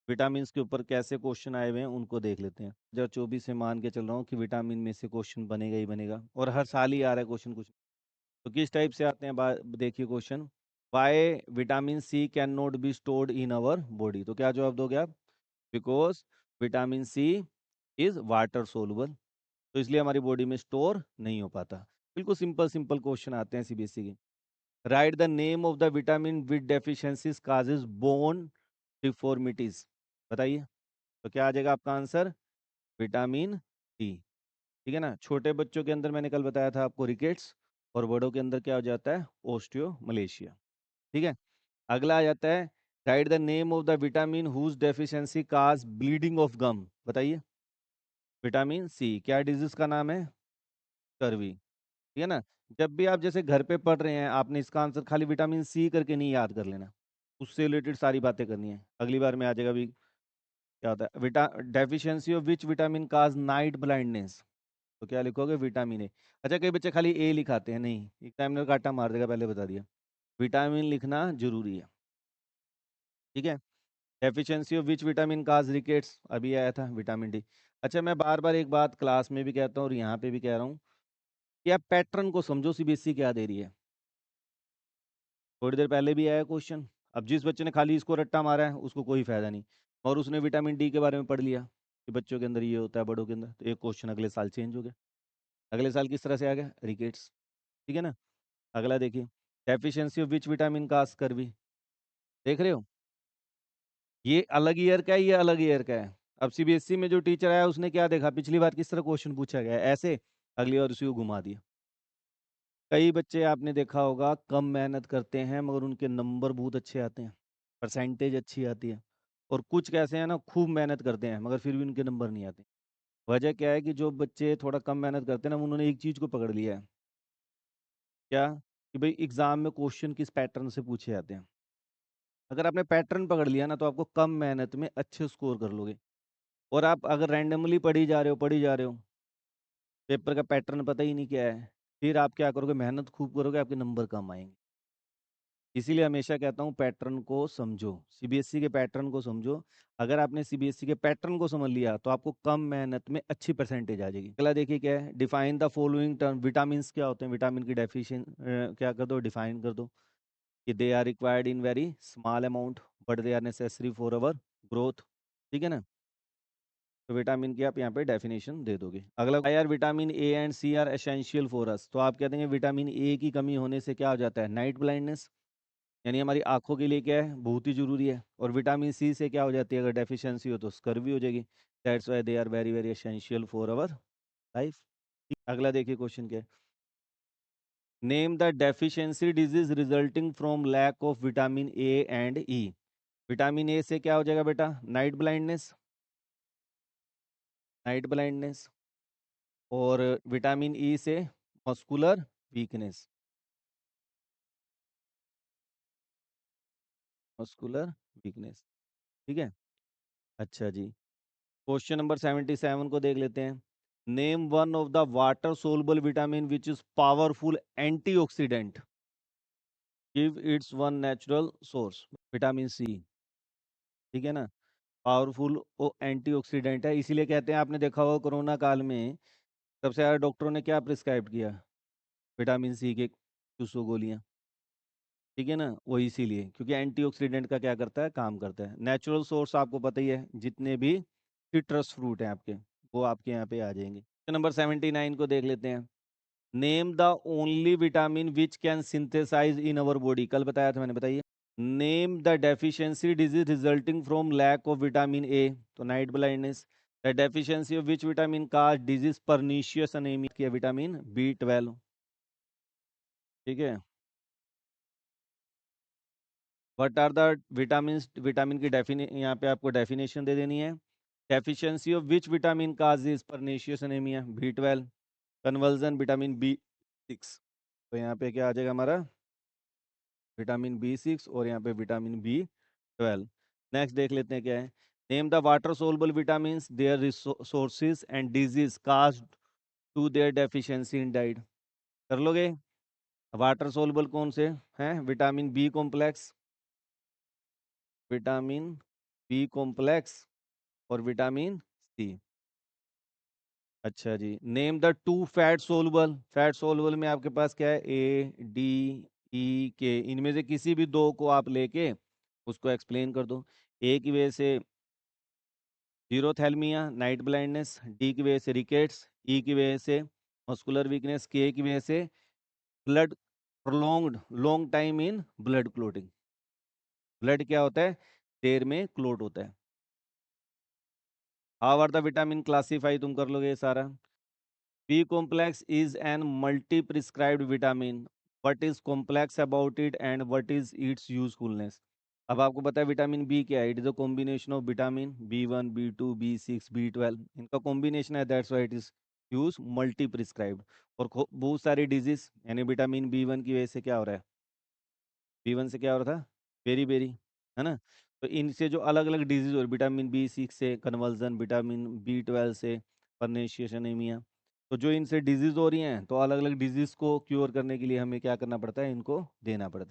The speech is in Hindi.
विटामिन के ऊपर कैसे क्वेश्चन आए हुए हैं उनको देख लेते हैं। 2024 से मान के चल रहा हूँ कि विटामिन में से क्वेश्चन बनेगा ही बनेगा, और हर साल ही आ रहा है क्वेश्चन कुछ। तो किस टाइप से आते हैं, देखिए question. Why vitamin C can not be stored in our body, तो क्या जवाब दोगे आप? Because vitamin C is water soluble, तो इसलिए हमारी बॉडी में स्टोर नहीं हो पाता। बिल्कुल सिंपल सिंपल क्वेश्चन आते हैं सीबीएसई के। Right the name of the vitamin with deficiencies causes bone deformities, बताइए। तो क्या आ जाएगा आपका आंसर? Vitamin D. ठीक है ना। छोटे बच्चों के अंदर मैंने कल बताया था आपको रिकेट्स, और बड़ों के अंदर क्या हो जाता है? Osteomalacia. ठीक है। अगला आ जाता है, write the name of the vitamin whose deficiency cause bleeding of gum, बताइए। विटामिन सी, क्या डिजीज का नाम है? स्कर्वी। ठीक है ना। जब भी आप जैसे घर पे पढ़ रहे हैं, आपने इसका आंसर खाली विटामिन सी करके नहीं याद कर लेना, उससे रिलेटेड सारी बातें करनी है। अगली बार में आ जाएगा भी। क्या होता है विटा deficiency of which vitamin cause night blindness, तो क्या लिखोगे? Vitamin A. अच्छा, कई बच्चे खाली ए लिखाते हैं, नहीं, एग्जामिनर काटा मार देगा, पहले बता दिया। विटामिन लिखना जरूरी है। ठीक है। Deficiency of which vitamin cause rickets, अभी आया था, विटामिन डी। अच्छा, मैं बार बार एक बात क्लास में भी कहता हूँ और यहाँ पे भी कह रहा हूँ कि आप पैटर्न को समझो, सीबीएसई क्या दे रही है। थोड़ी देर पहले भी आया क्वेश्चन। अब जिस बच्चे ने खाली इसको रट्टा मारा है उसको कोई फायदा नहीं, और उसने विटामिन डी के बारे में पढ़ लिया कि बच्चों के अंदर ये होता है, बड़ों के अंदर, तो एक क्वेश्चन अगले साल चेंज हो गया। अगले साल किस तरह से आ गया? रिकेट्स। ठीक है ना। अगला देखिए, डेफिशिएंसी ऑफ विच विटामिन का स्कर्वी, देख रहे हो? ये अलग ईयर का है, ये अलग ईयर का है। अब सीबीएसई में जो टीचर आया उसने क्या देखा, पिछली बार किस तरह क्वेश्चन पूछा गया है, ऐसे अगली बार उसी को घुमा दिया। कई बच्चे आपने देखा होगा कम मेहनत करते हैं मगर उनके नंबर बहुत अच्छे आते हैं, परसेंटेज अच्छी आती है। और कुछ कैसे हैं ना, खूब मेहनत करते हैं मगर फिर भी उनके नंबर नहीं आते। वजह क्या है कि जो बच्चे थोड़ा कम मेहनत करते हैं ना, उन्होंने एक चीज़ को पकड़ लिया है। क्या? कि भाई एग्जाम में क्वेश्चन किस पैटर्न से पूछे जाते हैं। अगर आपने पैटर्न पकड़ लिया ना, तो आपको कम मेहनत में अच्छे स्कोर कर लोगे। और आप अगर रैंडमली पढ़ी जा रहे हो, पेपर का पैटर्न पता ही नहीं क्या है, फिर आप क्या करोगे? मेहनत खूब करोगे, आपके नंबर कम आएंगे। इसीलिए हमेशा कहता हूँ पैटर्न को समझो, सीबीएसई के पैटर्न को समझो। अगर आपने सीबीएसई के पैटर्न को समझ लिया तो आपको कम मेहनत में अच्छी परसेंटेज आ जाएगी। अगला देखिए क्या है, define the following term, vitamin क्या होते हैं, विटामिन की डेफिशिएंसी क्या कर दो, डिफाइन कर दो। कि they are required in very small amount but they are necessary for our growth. ठीक है ना। तो विटामिन की आप यहाँ पे डेफिनेशन दे दोगे। अगला, यार vitamin A and C are essential for us, तो आप कहते हैं विटामिन ए की कमी होने से क्या हो जाता है? नाइट ब्लाइंडनेस, यानी हमारी आंखों के लिए क्या है? बहुत ही जरूरी है। और विटामिन सी से क्या हो जाती है? अगर डेफिशिएंसी हो तो स्कर्वी हो जाएगी। That's why they are very very essential for our life. अगला देखिए क्वेश्चन क्या है, name the deficiency disease resulting from lack of vitamin A and E. Vitamin A से क्या हो जाएगा बेटा? Night blindness, night blindness. और विटामिन ई से मस्कुलर वीकनेस, मस्कुलर वीकनेस। ठीक है। अच्छा जी, क्वेश्चन नंबर 77 को देख लेते हैं। Name one of the water soluble vitamin which is powerful antioxidant, give its one natural source. Vitamin C. ठीक है ना। पावरफुल वो एंटीऑक्सीडेंट है, इसीलिए कहते हैं, आपने देखा होगा कोरोना काल में सबसे ज़्यादा डॉक्टरों ने क्या प्रिस्क्राइब किया? विटामिन सी के चूसो गोलियां। ठीक है ना। वो इसीलिए क्योंकि एंटीऑक्सीडेंट का क्या करता है? काम करता है। नेचुरल सोर्स आपको पता ही है, जितने भी सिट्रस फ्रूट हैं आपके, वो आपके यहाँ पे आ जाएंगे। नंबर 79 को देख लेते हैं। Name the only vitamin which can synthesize in our body, कल बताया था मैंने, बताइए। Name the deficiency disease resulting from lack of vitamin A, तो night blindness. The deficiency of which vitamin cause disease pernicious anaemia, की विटामिन B12। ठीक है। What are the vitamin, vitamin की डेफिने यहाँ पे आपको डेफिनेशन दे देनी है। Deficiency of which vitamin causes pernicious anaemia, B12। Conversion vitamin B6, तो यहाँ पे क्या आ जाएगा हमारा? विटामिन B6, और यहाँ पे विटामिन B12। नेक्स्ट देख लेते हैं क्या है। Name the water soluble vitamin their sources and disease caused to their deficiency in diet, कर लोगे? वाटर सोलबल कौन से हैं? Vitamin B complex, vitamin B complex और विटामिन सी। अच्छा जी, name the two fat soluble में आपके पास क्या है, ए डी ई के, इनमें से किसी भी दो को आप लेके उसको एक्सप्लेन कर दो। ए की वजह से जीरोथैल्मिया नाइट ब्लाइंडनेस, डी की वजह से रिकेट्स, ई की वजह से मस्कुलर वीकनेस, के की वजह से blood prolonged long time in blood clotting. Blood क्या होता है, देर में क्लोट होता है। How are the vitamin classify, तुम कर लोगे ये सारा। B complex is an multi prescribed vitamin, what is complex about it and what is its usefulness. अब आपको पता है विटामिन बी क्या है, it is a combination of vitamin B1 B2 B6 B12, इनका कॉम्बिनेशन है, that's why it is use multi prescribed. और बहुत सारी डिजीज, यानी विटामिन B1 की वजह से क्या हो रहा है, B1 से क्या हो रहा था, बेरी बेरी, है ना। तो इनसे जो अलग अलग डिजीज और विटामिन B6 से कन्वर्जन, विटामिन B12 से परनेशियस एनीमिया, तो जो इनसे डिजीज हो रही हैं, तो अलग अलग डिजीज को क्योर करने के लिए हमें क्या करना पड़ता है, इनको देना पड़ता है।